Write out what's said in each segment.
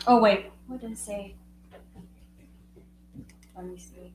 Oh wait, what did it say? Let me see.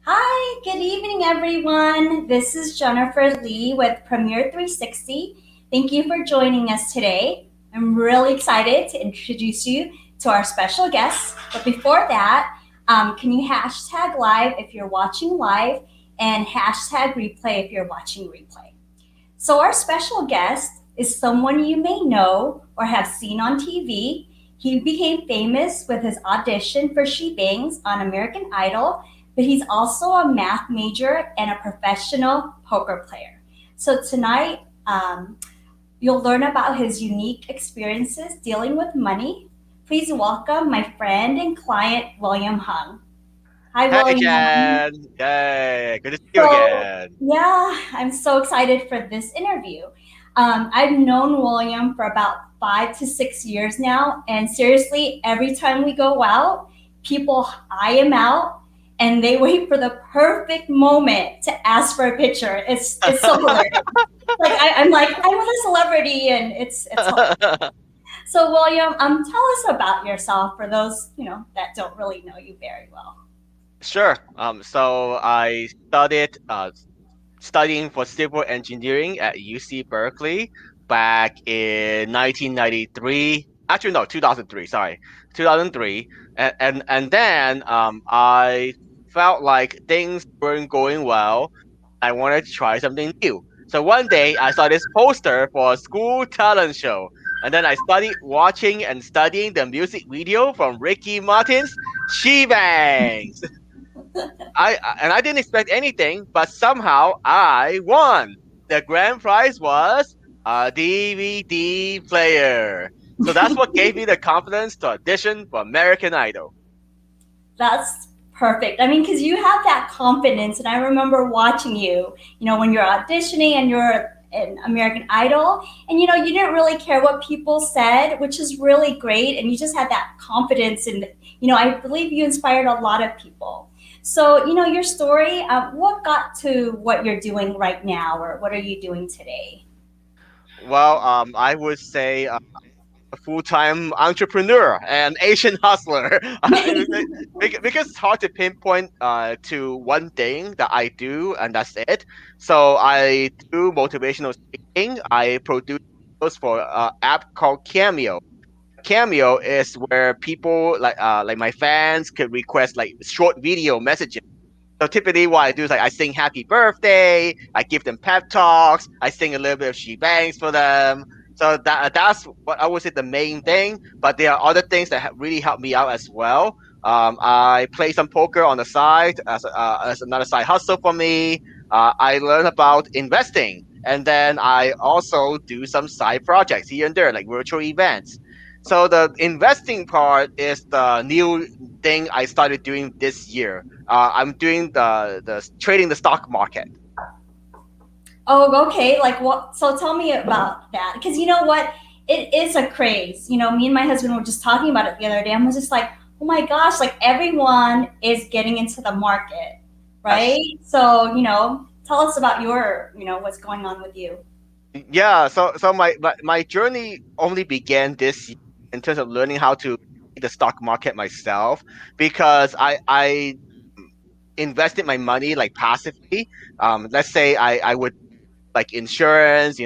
Hi, good evening, everyone. This is Jennifer Lee with Premier 360. Thank you for joining us today. I'm really excited to introduce you to our special guest. But before that, can you hashtag live if you're watching live and hashtag replay if you're watching replay? So, our special guest is someone you may know or have seen on TV. He became famous with his audition for She Bangs on American Idol, but he's also a math major and a professional poker player. So, tonight, you'll learn about his unique experiences dealing with money. Please welcome my friend and client, William Hung. Hi, Hi, William. Jen. Yay. Good to see you So, again. yeah, I'm so excited for this interview. I've known William for about 5 to 6 years now, and seriously, every time we go out, people eye him out and they wait for the perfect moment to ask for a picture. It's so hilarious. Like I'm like I'm with a celebrity, and it's hilarious. So, William, tell us about yourself for those that don't really know you very well. Sure. So I studying for civil engineering at UC Berkeley back in 1993. Actually, no, 2003. Sorry, 2003. And then I felt like things weren't going well. I wanted to try something new. So one day I saw this poster for a school talent show. And then I started watching and studying the music video from Ricky Martin's She Bangs. I didn't expect anything, but somehow I won. The grand prize was a DVD player. So that's what gave me the confidence to audition for American Idol. That's perfect. I mean, because you have that confidence, and I remember watching you, when you're auditioning and you're an American Idol, and you didn't really care what people said, which is really great, and you just had that confidence, and I believe you inspired a lot of people. So, your story, what got to what you're doing right now, or what are you doing today? Well, I would say a full-time entrepreneur and Asian hustler. Because it's hard to pinpoint to one thing that I do and that's it. So I do motivational speaking. I produce videos for an app called Cameo. Cameo is where people like my fans could request like short video messages. So typically, what I do is like I sing happy birthday, I give them pep talks, I sing a little bit of she bangs for them. So that's what I would say the main thing. But there are other things that really help me out as well. I play some poker on the side as another side hustle for me. I learn about investing, and then I also do some side projects here and there, like virtual events. So the investing part is the new thing I started doing this year. I'm doing the trading the stock market. Oh, okay. Like what? So tell me about that. Because you know what? It is a craze. Me and my husband were just talking about it the other day. I was just like, oh my gosh, like everyone is getting into the market, right? Yes. So, tell us about what's going on with you. Yeah. So my journey only began this year in terms of learning how to trade the stock market myself because I invested my money like passively. Let's say I would like insurance,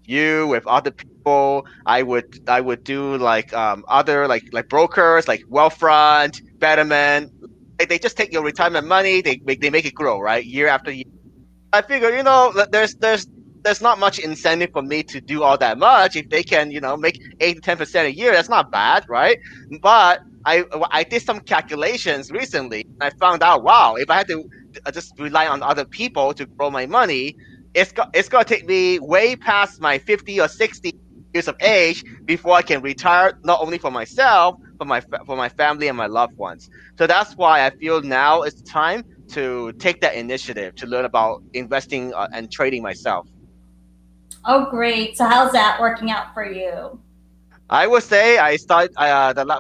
you with other people. I would do like other like brokers like Wealthfront, Betterment. They just take your retirement money, they make it grow, right? Year after year. I figure, there's there's not much incentive for me to do all that much. If they can, make 8 to 10% a year, that's not bad, right? But I did some calculations recently, and I found out, wow, if I had to just rely on other people to grow my money, it's gonna take me way past my 50 or 60 years of age before I can retire, not only for myself, but for my family and my loved ones. So that's why I feel now is the time to take that initiative to learn about investing and trading myself. Oh, great. So how's that working out for you? I would say I start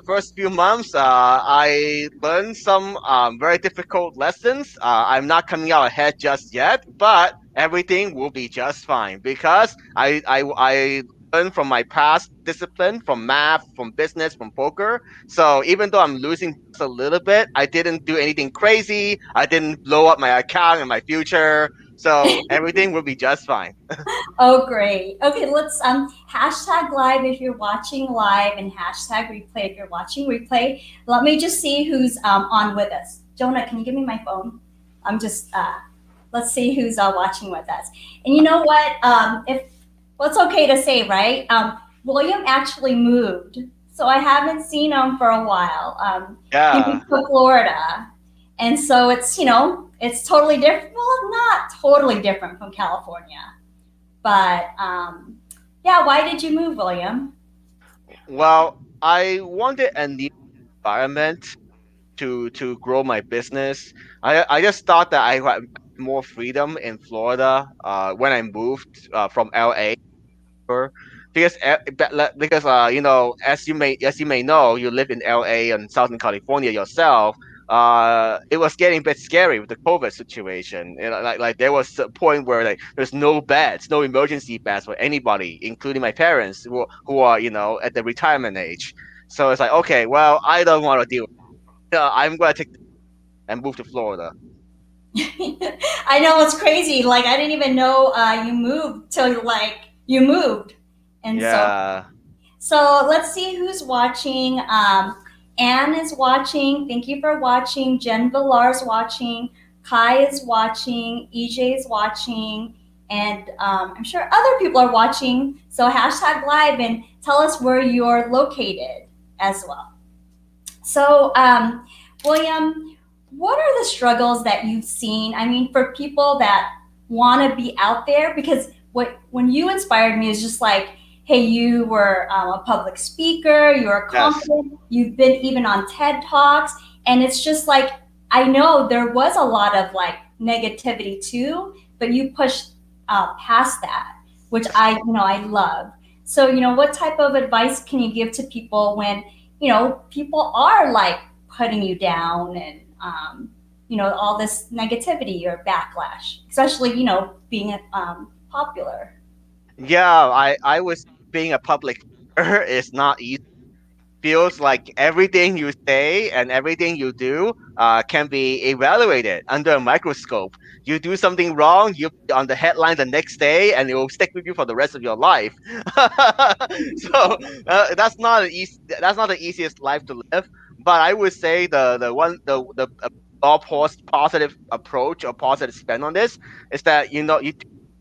first few months. I learned some very difficult lessons. I'm not coming out ahead just yet, but everything will be just fine because I learned from my past discipline, from math, from business, from poker. So even though I'm losing just a little bit, I didn't do anything crazy. I didn't blow up my account and my future. So everything will be just fine. Oh, great. Okay, let's hashtag live if you're watching live and hashtag replay if you're watching replay. Let me just see who's on with us. Jonah, can you give me my phone? I'm just let's see who's watching with us. And you know what? If well, it's okay to say, right? William actually moved, so I haven't seen him for a while. He Yeah. moved to Florida, and so it's it's totally different. Well, not totally different from California, but yeah. Why did you move, William? Well, I wanted a new environment to grow my business. I just thought that I had more freedom in Florida when I moved from LA, because as you may know, you live in LA and Southern California yourself. It was getting a bit scary with the COVID situation. Like there was a point where like there's no beds, no emergency beds for anybody, including my parents who are at the retirement age. So it's like, okay, well, I don't want to deal. I'm gonna take and move to Florida. I know it's crazy. Like I didn't even know you moved till you moved, and Yeah. so let's see who's watching. Anne is watching. Thank you for watching. Jen Villar's watching. Kai is watching. EJ is watching. And I'm sure other people are watching. So hashtag live and tell us where you're located as well. So, William, what are the struggles that you've seen? I mean, for people that want to be out there, because when you inspired me is just like, hey, you were a public speaker, you were Yes. confident, you've been even on TED Talks, and it's just like I know there was a lot of like negativity too, but you pushed past that, which I love. So, what type of advice can you give to people when people are like putting you down and all this negativity or backlash, especially being popular. Yeah. I was being a public figure is not easy. Feels like everything you say and everything you do can be evaluated under a microscope. You do something wrong, you'll be on the headline the next day, and it will stick with you for the rest of your life. So that's not the easiest life to live. But I would say the more positive approach or positive spin on this is that you do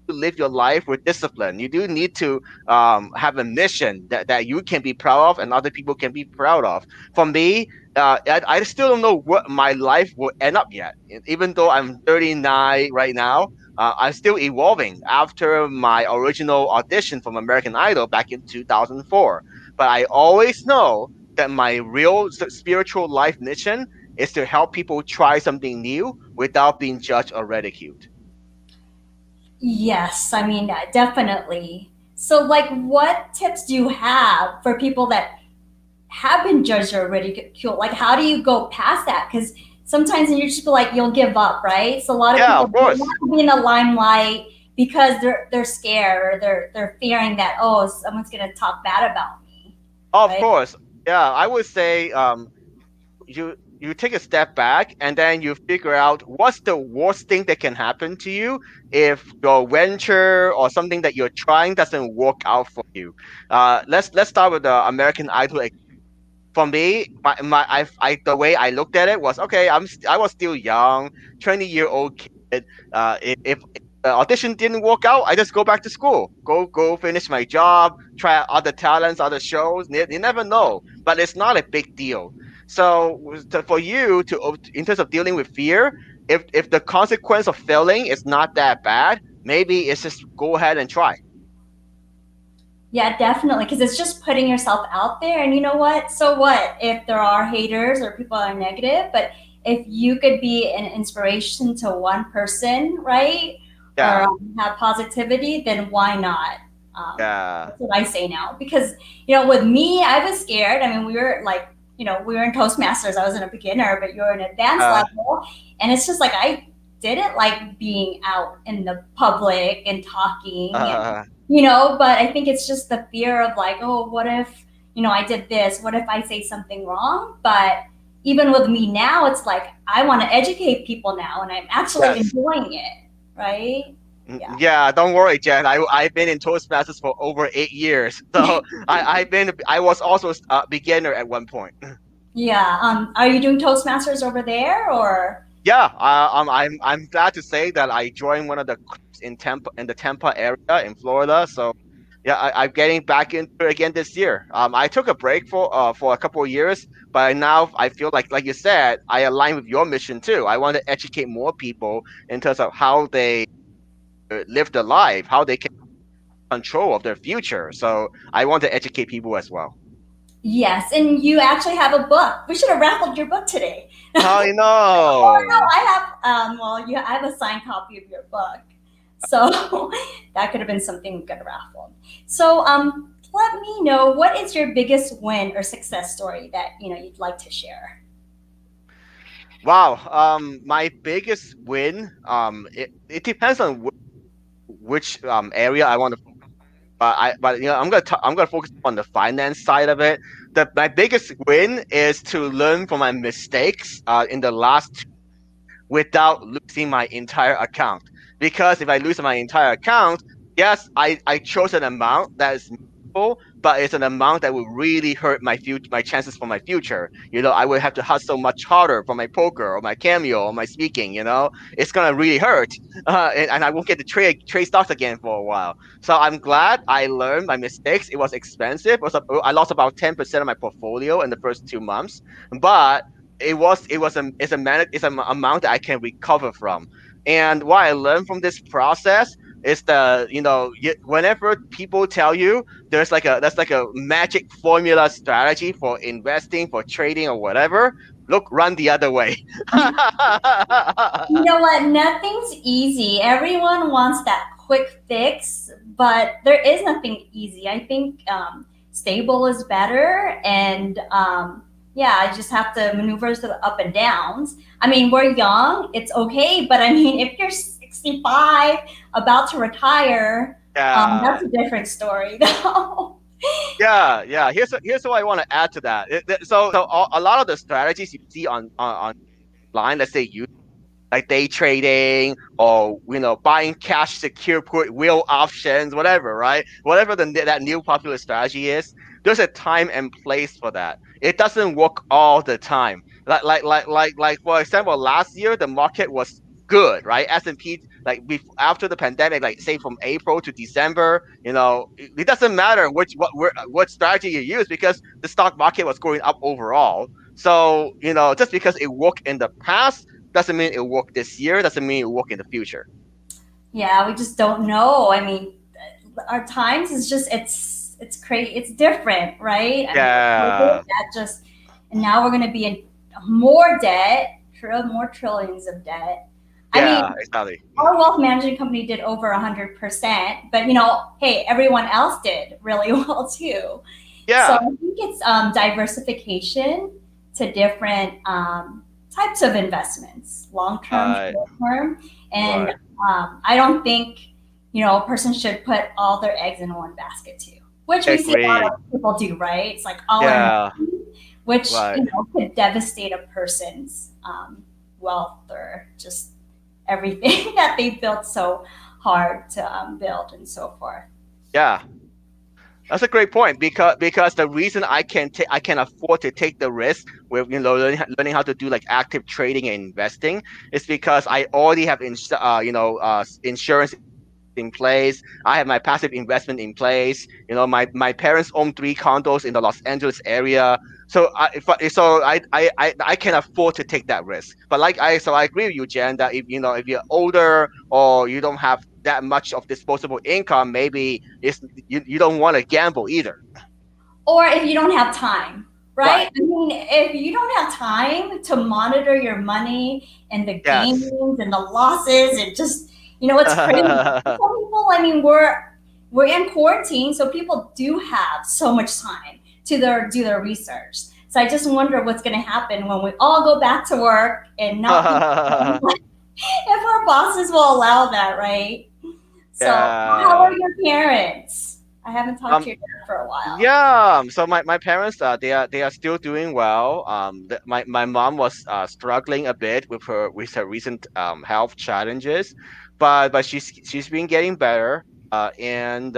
live your life with discipline. You do need to have a mission that you can be proud of and other people can be proud of. For me, I still don't know what my life will end up yet. Even though I'm 39 right now, I'm still evolving after my original audition from American Idol back in 2004. But I always know that my real spiritual life mission is to help people try something new without being judged or ridiculed. Yes, I mean definitely. So, like, what tips do you have for people that have been judged or ridiculed? Like, how do you go past that? Because sometimes you just feel like you'll give up, right? So a lot of Yeah, people of don't course. want to be in the limelight because they're scared or they're fearing that someone's gonna talk bad about me, Of right? course. Yeah, I would say you take a step back and then you figure out what's the worst thing that can happen to you if your venture or something that you're trying doesn't work out for you. Let's start with the American Idol. For me, the way I looked at it was, okay. I was still young, 20-year-old kid. the audition didn't work out, I just go back to school, go finish my job, try out other talents, other shows. You never know, but it's not a big deal. So for you to, in terms of dealing with fear, if the consequence of failing is not that bad, maybe it's just go ahead and try. Yeah, definitely. Because it's just putting yourself out there. And you know what? So what if there are haters or people are negative? But if you could be an inspiration to one person, right? Or Yeah, have positivity, then why not? yeah, That's what I say now. Because, with me, I was scared. I mean, we were like, we were in Toastmasters. I was in a beginner, but you're an advanced uh, level. And it's just like, I didn't like being out in the public and talking and uh, but I think it's just the fear of like, oh, what if, I did this? What if I say something wrong? But even with me now, it's like, I want to educate people now and I'm actually yes. enjoying it. Right. Yeah. Yeah, don't worry, Jen. I've been in Toastmasters for over 8 years, so I was also a beginner at one point. Yeah. Are you doing Toastmasters over there or? Yeah, I'm glad to say that I joined one of the clubs in the Tampa area in Florida. So yeah, I'm getting back into it again this year. I took a break for a couple of years, but now I feel like you said, I align with your mission too. I want to educate more people in terms of how they live their life, how they can control of their future. So I want to educate people as well. Yes. And you actually have a book. We should have raffled your book today. How you Or no, know? I have, I have a signed copy of your book. So that could have been something we could have raffled. So let me know, what is your biggest win or success story that you'd like to share? Wow. My biggest win. It depends on which area I want to. But I'm gonna focus on the finance side of it. My biggest win is to learn from my mistakes in the last without losing my entire account. Because if I lose my entire account, yes, I chose an amount that is meaningful, but it's an amount that will really hurt my chances for my future. I will have to hustle much harder for my poker or my cameo or my speaking. It's gonna really hurt, and I won't get to trade stocks again for a while. So I'm glad I learned my mistakes. It was expensive. I lost about 10% of my portfolio in the first 2 months, but it's an amount that I can recover from. And what I learned from this process is whenever people tell you that's like a magic formula strategy for investing, for trading or whatever, look, run the other way. You know what? Nothing's easy. Everyone wants that quick fix, but there is nothing easy. I think stable is better, and yeah, I just have to maneuver through the up and downs. I mean, we're young, it's okay, but I mean, if you're 65, about to retire, Yeah, that's a different story, though. yeah. Here's what I want to add to that. So a lot of the strategies you see on line, let's say you like day trading or buying cash secure put wheel options, whatever, right? Whatever that new popular strategy is, there's a time and place for that. It doesn't work all the time. Like for example, last year the market was good, right? S&P, like after the pandemic, like say from April to December, it doesn't matter what strategy you use because the stock market was going up overall. So just because it worked in the past doesn't mean it'll work this year. Doesn't mean it'll work in the future. Yeah, we just don't know. I mean, our times is just it's crazy. It's different, right? I mean, with COVID, Yeah, that just and now we're going to be in more debt, more trillions of debt. I yeah, mean, exactly. our wealth management company did over 100%, but hey, everyone else did really well too. So Yeah, I think it's diversification to different types of investments, long term, right, short term, and right. I don't think a person should put all their eggs in one basket too, which we see a lot Agreed. of people do, right? It's like all or Yeah, nothing, which right. could devastate a person's wealth or just everything that they built so hard to build and so forth. Yeah. That's a great point because the reason I can afford to take the risk with learning how to do like active trading and investing is because I already have insurance in place. I have my passive investment in place. My parents own three condos in the Los Angeles area. So I can afford to take that risk. But I agree with you, Jen, that if you're older or you don't have that much of disposable income, maybe you don't want to gamble either. Or if you don't have time, right? Right. I mean, if you don't have time to monitor your money and the Yes. gains and the losses, and just, it's crazy. Some people, I mean, we're in quarantine, so people do have so much time to do their research. So I just wonder what's going to happen when we all go back to work and not be if our bosses will allow that, right? So, how are Yeah. your parents? I haven't talked to Um. your dad for a while. Yeah. So my parents they are still doing well. My mom was struggling a bit with her recent health challenges, but she's been getting better. And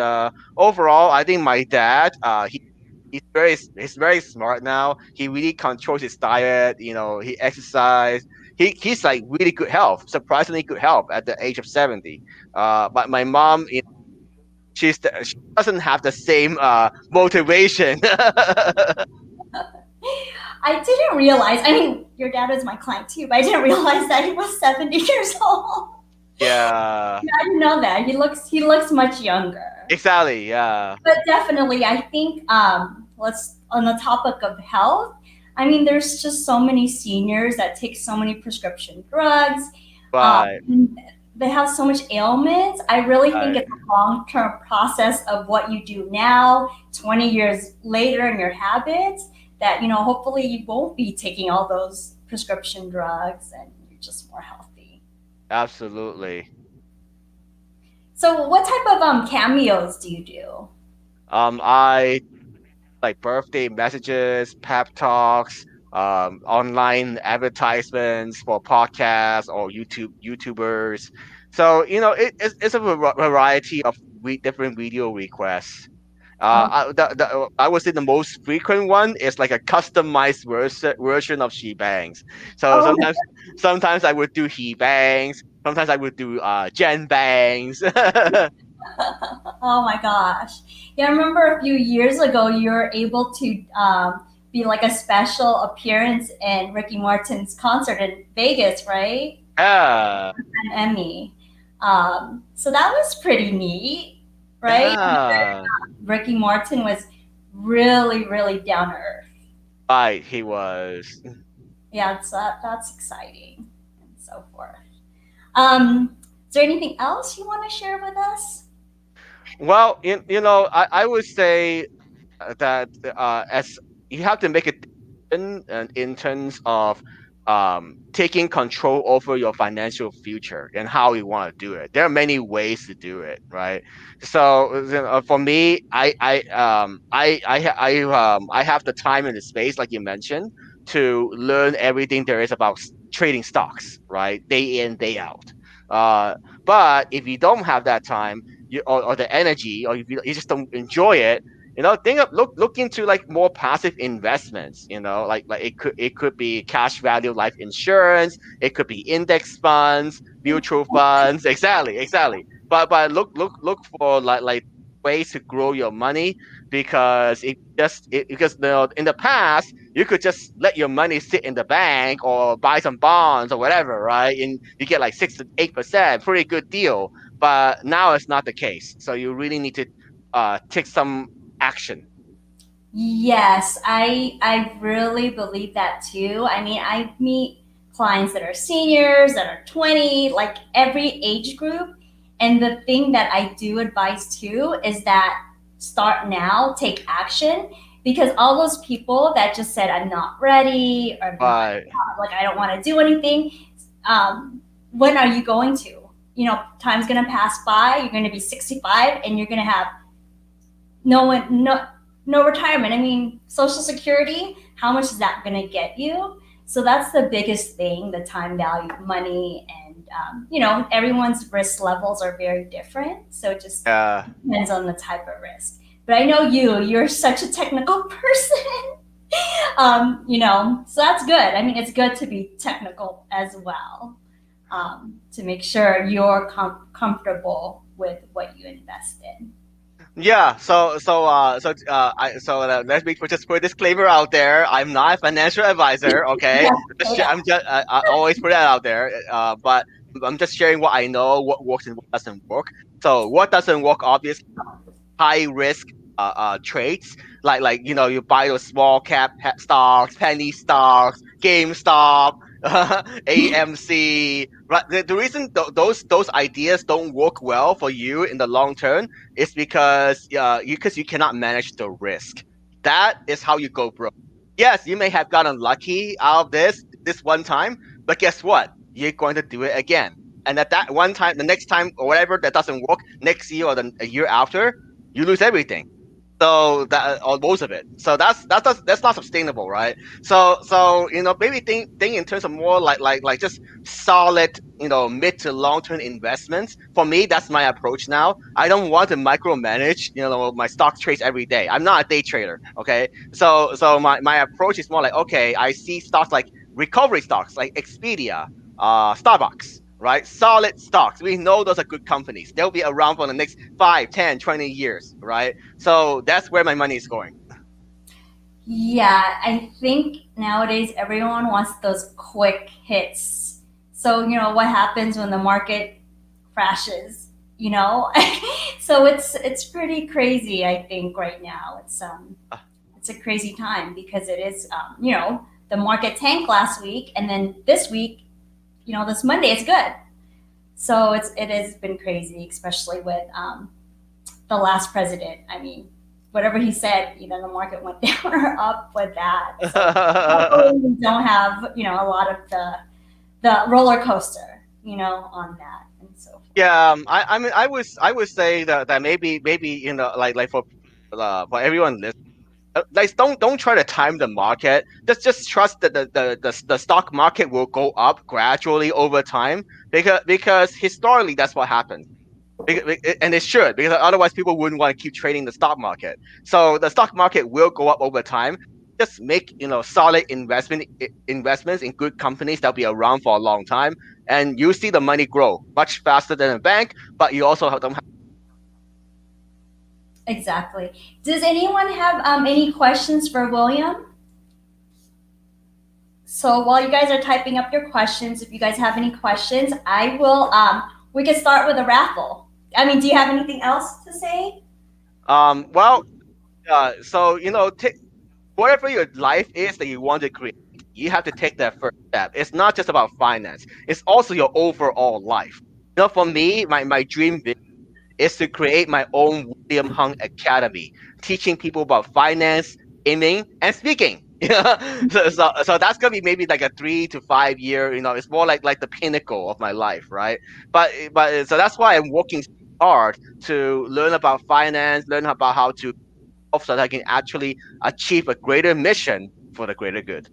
overall, I think my dad he's very smart now. He really controls his diet. He exercise. He's like really good health, surprisingly good health at the age of 70. But my mom, she doesn't have the same motivation. I didn't realize. I mean, your dad was my client too, but I didn't realize that he was 70 years old. Yeah, Yeah, I didn't know that. He looks much younger. exactly. Yeah, But definitely, I think let's on the topic of health. I mean, there's just so many seniors that take so many prescription drugs. right, They have so much ailments. I really think right. it's a long term process of what you do now, 20 years later in your habits, that, hopefully you won't be taking all those prescription drugs and you're just more healthy. Absolutely. So, what type of cameos do you do? I like birthday messages, pep talks, online advertisements for podcasts or YouTubers. So it's a variety of different video requests. Oh, I would say the most frequent one is like a customized version of she bangs. So oh, sometimes I would do he bangs. Sometimes I would do Jen bangs. oh my gosh. Yeah, I remember a few years ago you were able to be like a special appearance in Ricky Martin's concert in Vegas, right? Yeah, An Emmy. So that was pretty neat, right? yeah. Ricky Martin was really, really down to earth. Right, he was. Yeah, that's exciting and so forth. Is there anything else you want to share with us? Well, I would say that as you have to make a decision in terms of taking control over your financial future and how you want to do it. There are many ways to do it, right? So for me, I have the time and the space, like you mentioned, to learn everything there is about trading stocks, right? Day in, day out. Uh, but if you don't have that time, or the energy, or if you just don't enjoy it, look into like more passive investments. Like it could be cash value life insurance, it could be index funds, mutual funds. Exactly. But look for like ways to grow your money, because because in the past you could just let your money sit in the bank or buy some bonds or whatever, right? And you get like 6 to 8%, pretty good deal. But now it's not the case, so you really need to take some action. Yes, I really believe that too. I mean, I meet clients that are seniors, that are 20, like every age group. And the thing that I do advise too is that start now, take action, because all those people that just said I'm not ready, or But like I don't want to do anything, when are you going to? Time's going to pass by, you're going to be 65 and you're going to have no retirement. I mean, Social Security, how much is that going to get you? So that's the biggest thing: the time value of money, and everyone's risk levels are very different. So it just uh, depends on the type of risk. but I know you're such a technical person. So that's good. I mean, it's good to be technical as well, to make sure you're comfortable with what you invest in. Yeah, let me just put a disclaimer out there. I'm not a financial advisor, okay? Yeah, say that. I'm just I always put that out there. But I'm just sharing what I know, what works and what doesn't work. So what doesn't work, obviously, high risk trades, like you buy those small cap stocks, penny stocks, GameStop, AMC. Right, the reason those ideas don't work well for you in the long term is because you cannot manage the risk. That is how you go broke. Yes, you may have gotten lucky out of this one time, but guess what? You're going to do it again. And at that one time, the next time or whatever that doesn't work, next year or a year after, you lose everything. So that or most of it. So that's not sustainable, right? So maybe think in terms of more like just solid mid to long term investments. For me, that's my approach now. I don't want to micromanage my stock trades every day. I'm not a day trader, okay? So my approach is more like, okay, I see stocks like recovery stocks like Expedia, Starbucks, right? Solid stocks. We know those are good companies. They'll be around for the next 5, 10, 20 years, right? So that's where my money is going. Yeah, I think nowadays everyone wants those quick hits. So, what happens when the market crashes, you know? So it's pretty crazy, I think, right now. It's a crazy time because it is the market tanked last week, and then this week, this Monday it's good. So it has been crazy, especially with the last president. I mean, whatever he said, the market went down or up with that. So hopefully we don't have, a lot of the roller coaster, on that and so forth. Yeah, I mean, I would say that maybe like for everyone listening, like don't try to time the market. Just trust that the stock market will go up gradually over time because historically that's what happens. And it should, because otherwise people wouldn't want to keep trading the stock market. So the stock market will go up over time. Just make solid investments in good companies that'll be around for a long time, and you see the money grow much faster than a bank. But you also don't have. Exactly. Does anyone have any questions for William? So while you guys are typing up your questions, if you guys have any questions, I will. We can start with a raffle. I mean, do you have anything else to say? Well, so whatever your life is that you want to create, you have to take that first step. It's not just about finance; it's also your overall life. For me, my dream is to create my own William Hung Academy, teaching people about finance, aiming, and speaking. So that's gonna be maybe like a 3 to 5 year. It's more like the pinnacle of my life, right? But so that's why I'm working hard to learn about finance, learn about how to so that I can actually achieve a greater mission for the greater good.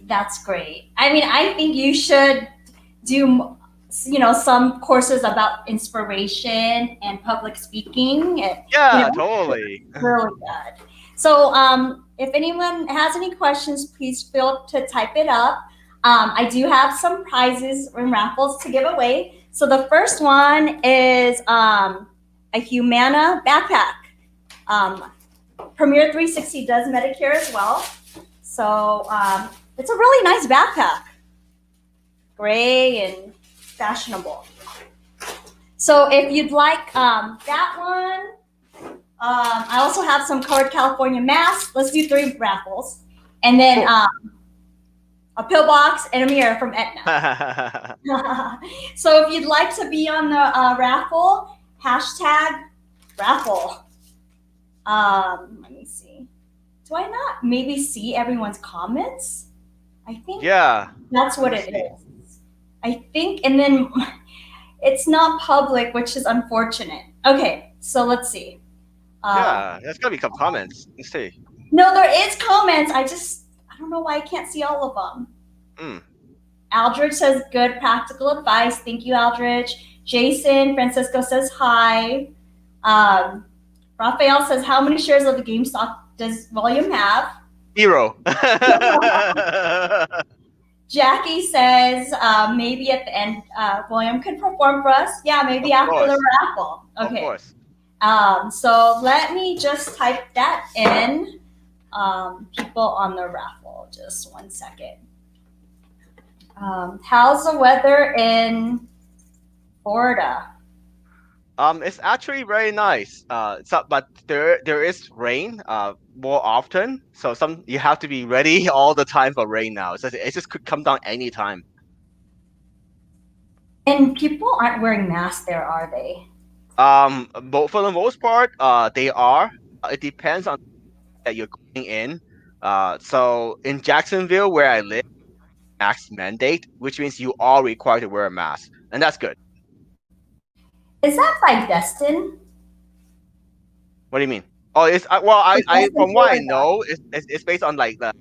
That's great. I mean, I think you should do, some courses about inspiration and public speaking. And, Yeah, totally. really good. So, if anyone has any questions, please feel to type it up. I do have some prizes and raffles to give away. So the first one is a Humana backpack. Premier 360 does Medicare as well. So it's a really nice backpack, gray and fashionable. So if you'd like that one, I also have some colored California masks. Let's do 3 raffles. And then a pillbox and a mirror from Etna. So if you'd like to be on the raffle, hashtag raffle. Let me see. Do I not maybe see everyone's comments? I think Yeah. that's what it is. I think, and then it's not public, which is unfortunate. Okay, so let's see. Yeah, there's gotta be some comments. Let's see. No, there is comments. I don't know why I can't see all of them. Mm. Aldridge says good practical advice. Thank you, Aldridge. Jason Francisco says hi. Raphael says, how many shares of the GameStop does William have? 0. Jackie says, maybe at the end, William could perform for us. Yeah, maybe Of after the course. raffle. Of Okay. course. So let me just type that in. People on the raffle. Just 1 second. How's the weather in Florida? It's actually very nice. But there is rain more often, so you have to be ready all the time for rain now. So it just could come down anytime. And people aren't wearing masks there, are they? But for the most part, they are. It depends on that you're going in. So in Jacksonville, where I live, mask mandate, which means you are required to wear a mask, and that's good. Is that by Destin? What do you mean? Oh, it's well, Or I Destin, from what I Florida? know, it's based on like the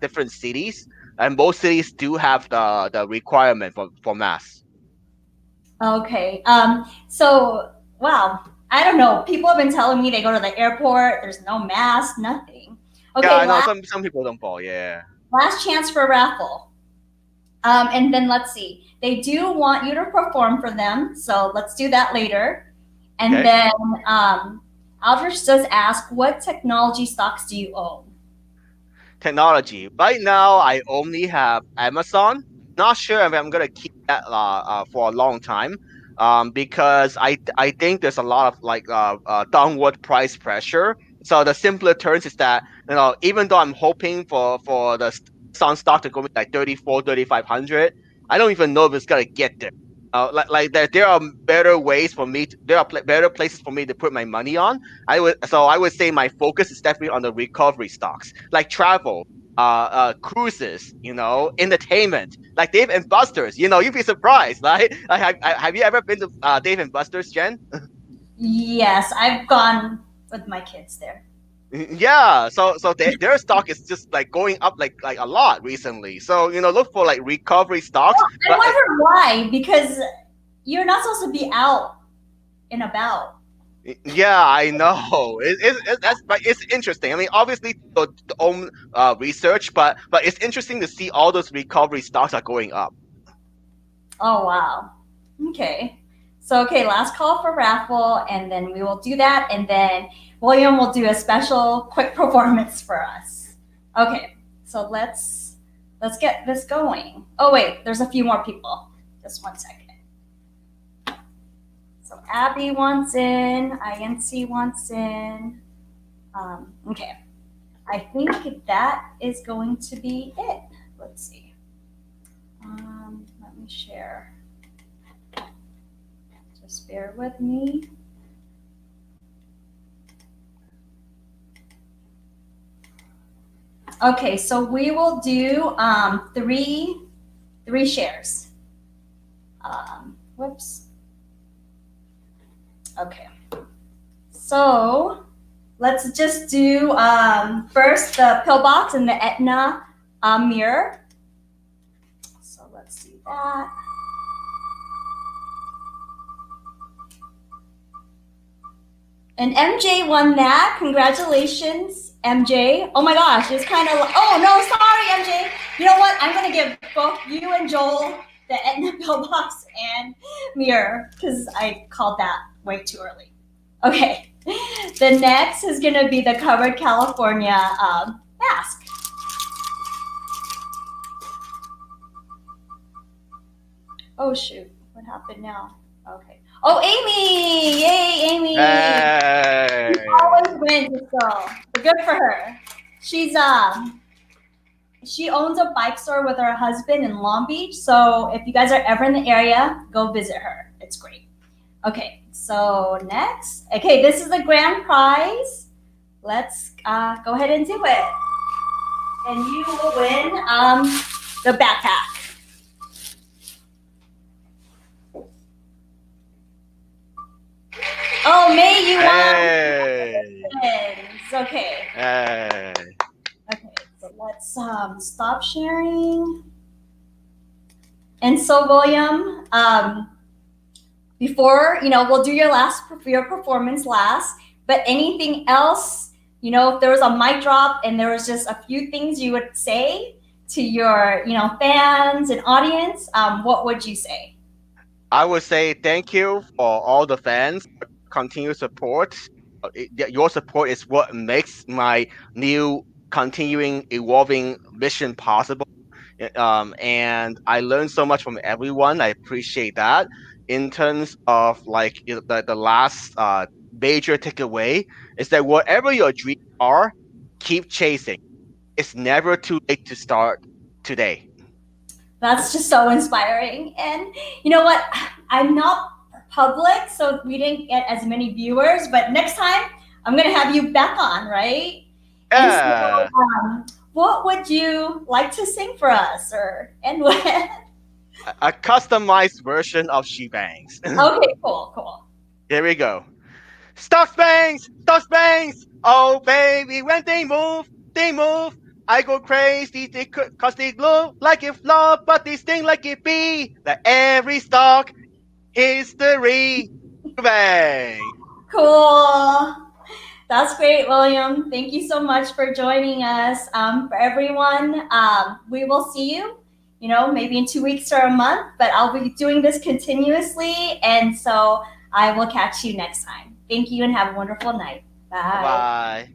different cities, and most cities do have the requirement for masks. Okay. So, wow. I don't know. People have been telling me they go to the airport, there's no mask, nothing. Yeah, Okay, I know some people don't fall. Yeah. last chance for a raffle. And then let's see. They do want you to perform for them, so let's do that later. And Okay. then Aldrich does ask, what technology stocks do you own? Technology. Right now, I only have Amazon. Not sure if I'm gonna keep that for a long time. Because I think there's a lot of like downward price pressure. So the simpler terms is that even though I'm hoping for the Amazon stock to go like 34, 3,500, I don't even know if it's gonna get there. Like there are better ways for me. There are better places for me to put my money on. I would say my focus is definitely on the recovery stocks, like travel, cruises, entertainment, like Dave and Buster's. You'd be surprised, right? Have you ever been to Dave and Buster's, Jen? Yes, I've gone with my kids there. Yeah, so their stock is just like going up like a lot recently. So look for like recovery stocks. Well, I But wonder why, because you're not supposed to be out and about. yeah, I know. But it's interesting. I mean, obviously the own research, but it's interesting to see all those recovery stocks are going up. Oh, wow. Okay. So, okay, last call for raffle, and then we will do that, and then William will do a special quick performance for us. Okay, so let's get this going. Oh wait, there's a few more people. Just 1 second. So Abby wants in, INC wants in. Okay, I think that is going to be it. Let's see. Let me share. Just bear with me. Okay, so we will do three shares. Whoops. Okay. So let's just do first the pillbox and the Etna mirror. So let's do that. And MJ won that. Congratulations, MJ. Oh my gosh, it's kind of. Oh no, sorry, MJ. You know what? I'm gonna give both you and Joel the Etna pillbox and mirror because I called that way too early. Okay. The next is gonna be the covered California mask. Oh shoot, what happened now? Okay. Oh, Amy! Yay, Amy! Hey. She always wins, so good for her. She owns a bike store with her husband in Long Beach. So if you guys are ever in the area, go visit her. It's great. Okay, so next. Okay, this is the grand prize. Let's go ahead and do it. And you will win the backpack. Oh, May, you won. Hey. Okay. Hey. Okay, so let's stop sharing. And so, William, before we'll do your performance last. But anything else, if there was a mic drop and there was just a few things you would say to your, fans and audience, what would you say? I would say thank you for all the fans for continued support. Your support is what makes my new continuing evolving mission possible. And I learned so much from everyone. I appreciate that. In terms of like the last major takeaway is that whatever your dreams are, keep chasing. It's never too late to start today. That's just so inspiring. And you know what? I'm not public, so we didn't get as many viewers, but next time I'm going to have you back on, right? And so, Yeah, what would you like to sing for us or end with? a customized version of She Bangs. Okay, cool, cool. Here we go. Stocks bangs, stocks bangs. Oh baby, when they move, they move. I go crazy, cause they look like it love, but they sting like it be. Like every stock history. Bang. Cool. That's great, William. Thank you so much for joining us. For everyone, we will see you, maybe in 2 weeks or a month, but I'll be doing this continuously. And so I will catch you next time. Thank you and have a wonderful night. Bye Bye. bye.